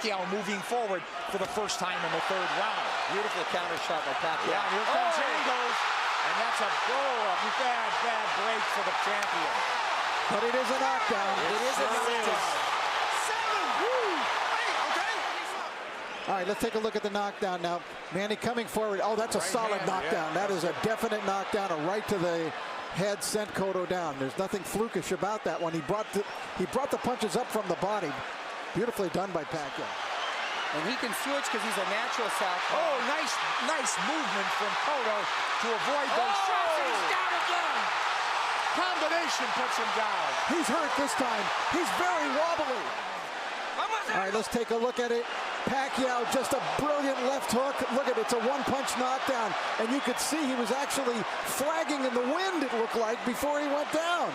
Pacquiao moving forward for the first time in the third round. Beautiful counter shot by Pacquiao. Yeah, here comes Angles, and that's a bad break for the champion. But it is a knockdown. It is a knockdown. All right, let's take a look at the knockdown now. Manny coming forward. Oh, that's a solid knockdown. That is a definite knockdown. A right to the head sent Cotto down. There's nothing flukish about that one. He brought the punches up from the body. Beautifully done by Pacquiao. And he can switch because he's a natural southpaw. Oh, nice movement from Cotto to avoid those shots. And he's down again. Combination puts him down. He's hurt this time. He's very wobbly. All right, let's take a look at it. Pacquiao, just a brilliant left hook. Look at it, it's a one-punch knockdown. And you could see he was actually flagging in the wind, it looked like, before he went down.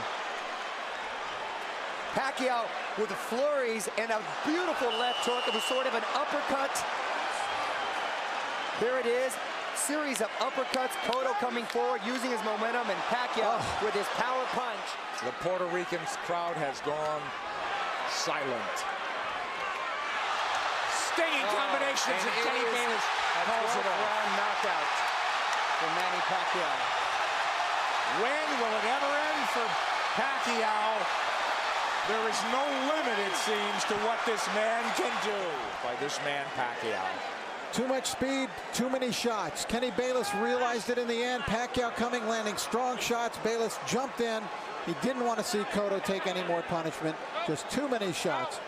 Pacquiao with flurries and a beautiful left hook. It was sort of an uppercut. There it is. Series of uppercuts. Cotto coming forward, using his momentum, and Pacquiao with his power punch. The Puerto Rican crowd has gone silent. Stinging combinations, and Kenny Bayless calls it off. Round knockout for Manny Pacquiao. When will it ever end for Pacquiao? There is no limit, it seems, to what this man can do by this man, Pacquiao. Too much speed, too many shots. Kenny Bayless realized it in the end. Pacquiao coming, landing strong shots. Bayless jumped in. He didn't want to see Cotto take any more punishment. Just too many shots.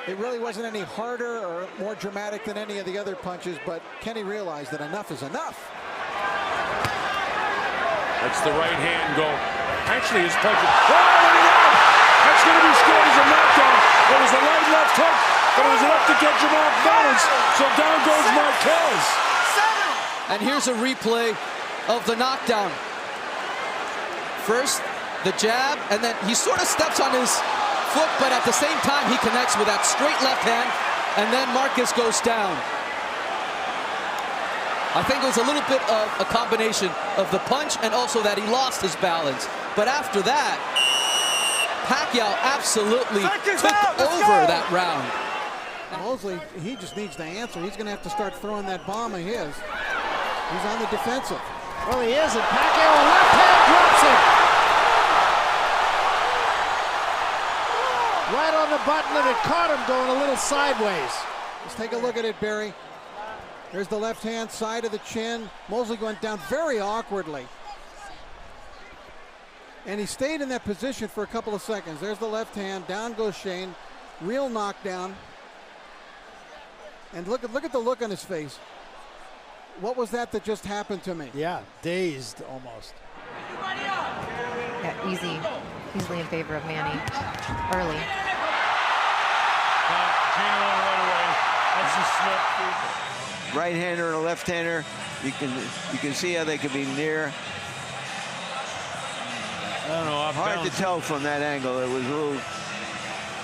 It really wasn't any harder or more dramatic than any of the other punches, but Kenny realized that enough is enough. That's the right hand go. Actually, his punch. Oh, that's going to be scored as a knockdown. It was a light left hook, but it was enough to get him off balance. So down goes Marquez. And here's a replay of the knockdown. First, the jab, and then he sort of steps on his foot, but at the same time he connects with that straight left hand, and then Marquez goes down. I think it was a little bit of a combination of the punch and also that he lost his balance. But after that, Pacquiao absolutely took over that round. Mosley, he just needs to answer. He's going to have to start throwing that bomb of his. He's on the defensive. Well, he is, and Pacquiao left hand drops it. Right on the button, and it caught him going a little sideways. Let's take a look at it, Barry. There's the left-hand side of the chin. Mosley went down very awkwardly. And he stayed in that position for a couple of seconds. There's the left hand. Down goes Shane. Real knockdown. And look at the look on his face. What was that just happened to me? Yeah, dazed almost. Yeah, easily in favor of Manny early. That's a slip. Right-hander and a left-hander. You can see how they could be near. I don't know. Hard to tell from that angle. It was a little.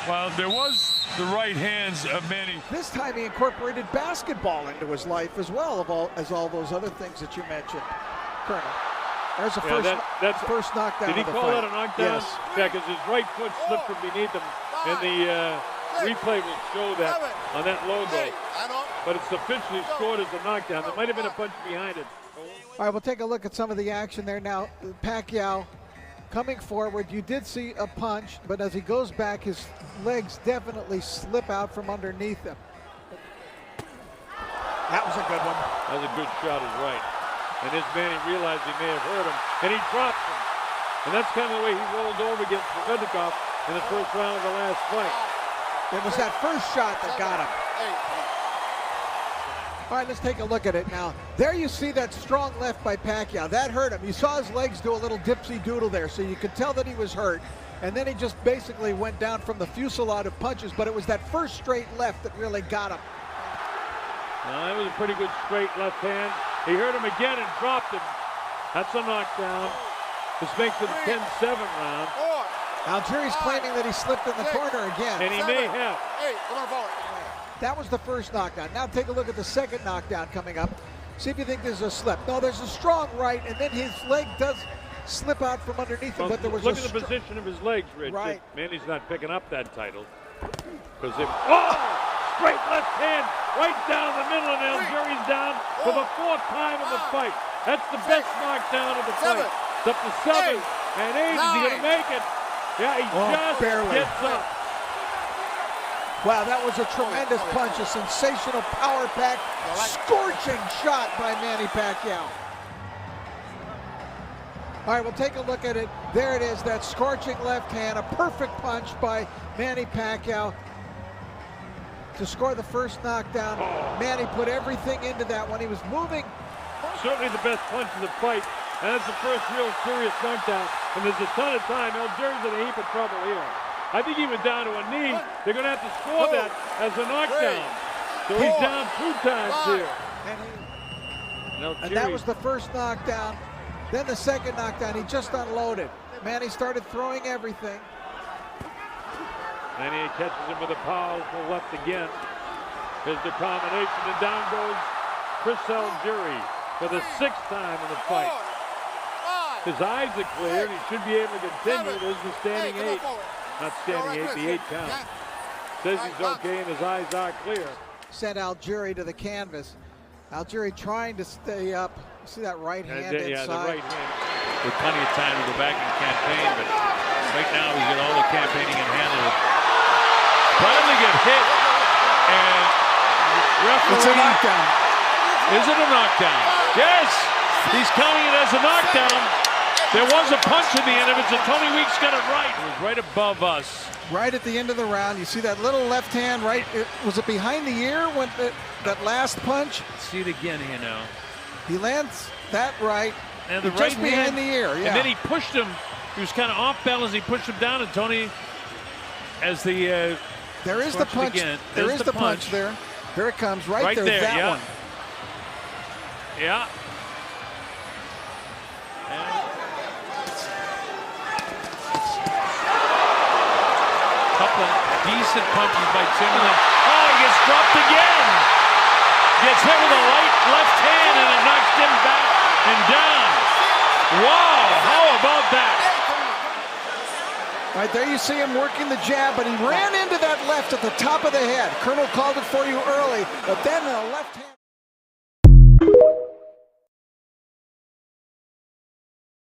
Well, there was the right hands of Manny. This time he incorporated basketball into his life as well, as all those other things that you mentioned, Colonel. There's the first knockdown. Did he call that a knockdown? Yes. Yeah, because his right foot slipped from beneath him, and the replay will show that on that logo. But it's officially scored as a knockdown. There might have been a punch behind it. All right, we'll take a look at some of the action there now. Pacquiao coming forward. You did see a punch, but as he goes back, his legs definitely slip out from underneath him. That was a good one. That was a good shot, is right. And this man, he realized he may have hurt him, and he dropped him. And that's kind of the way he rolled over against Provednikov in the first round of the last fight. It was that first shot that got him. All right, let's take a look at it now. There you see that strong left by Pacquiao. That hurt him. You saw his legs do a little dipsy-doodle there, so you could tell that he was hurt. And then he just basically went down from the fusillade of punches, but it was that first straight left that really got him. That was a pretty good straight left hand. He hurt him again and dropped him. That's a knockdown. This makes it a 10-7 round. Algieri's claiming that he slipped in the corner again. And he may have. That was the first knockdown. Now take a look at the second knockdown coming up. See if you think there's a slip. No, there's a strong right, and then his leg does slip out from underneath him, but there was look at the position of his legs, Rich. Right. Manny's not picking up that title. Because straight left hand right down the middle, and Algieri's down for the 4th time in the fight. That's the best knockdown of the fight. It's up to 7 and 8. Is he going to make it? Yeah, he just barely gets up. Wow, that was a tremendous punch, a sensational power-packed, scorching shot by Manny Pacquiao. All right, we'll take a look at it. There it is, that scorching left hand, a perfect punch by Manny Pacquiao to score the first knockdown. Manny put everything into that one. He was moving. Certainly the best punch of the fight, and that's the first real serious knockdown. And there's a ton of time. Algieri's in a heap of trouble here. I think he went down to a knee. They're going to have to score that as a knockdown. So he's down 2 times here. And that was the first knockdown. Then the second knockdown, he just unloaded. Manny started throwing everything. And he catches him with a powerful left again. Here's the combination, and down goes Chris Algieri for the 6th time in the fight. His eyes are clear, and he should be able to continue. There's the standing 8. Not standing 8, the 8 count. Says he's okay, and his eyes are clear. Sent Algieri to the canvas. Algieri trying to stay up. See that right hand inside? Yeah, the right hand. With plenty of time to go back and campaign, but right now he's got all the campaigning in hand. Finally get hit, and referee. It's a knockdown. Is it a knockdown? Yes! He's counting it as a knockdown. There was a punch at the end of it, so Tony Weeks got it right. It was right above us. Right at the end of the round, you see that little left hand right. Was it behind the ear when that last punch? See it again here now. He lands that right, and the just right behind hand, the ear. Yeah. And then he pushed him. He was kind of off balance. He pushed him down, and Tony, as the there is the punch. Again, there is the punch there. There it comes right there. That yeah. one. Yeah. Couple of decent punches by Timberland. Oh, he gets dropped again. Gets hit with a left hand, and it knocks him back and down. Wow, how about that? Right there you see him working the jab, but he ran into that left at the top of the head. Colonel called it for you early, but then the left hand.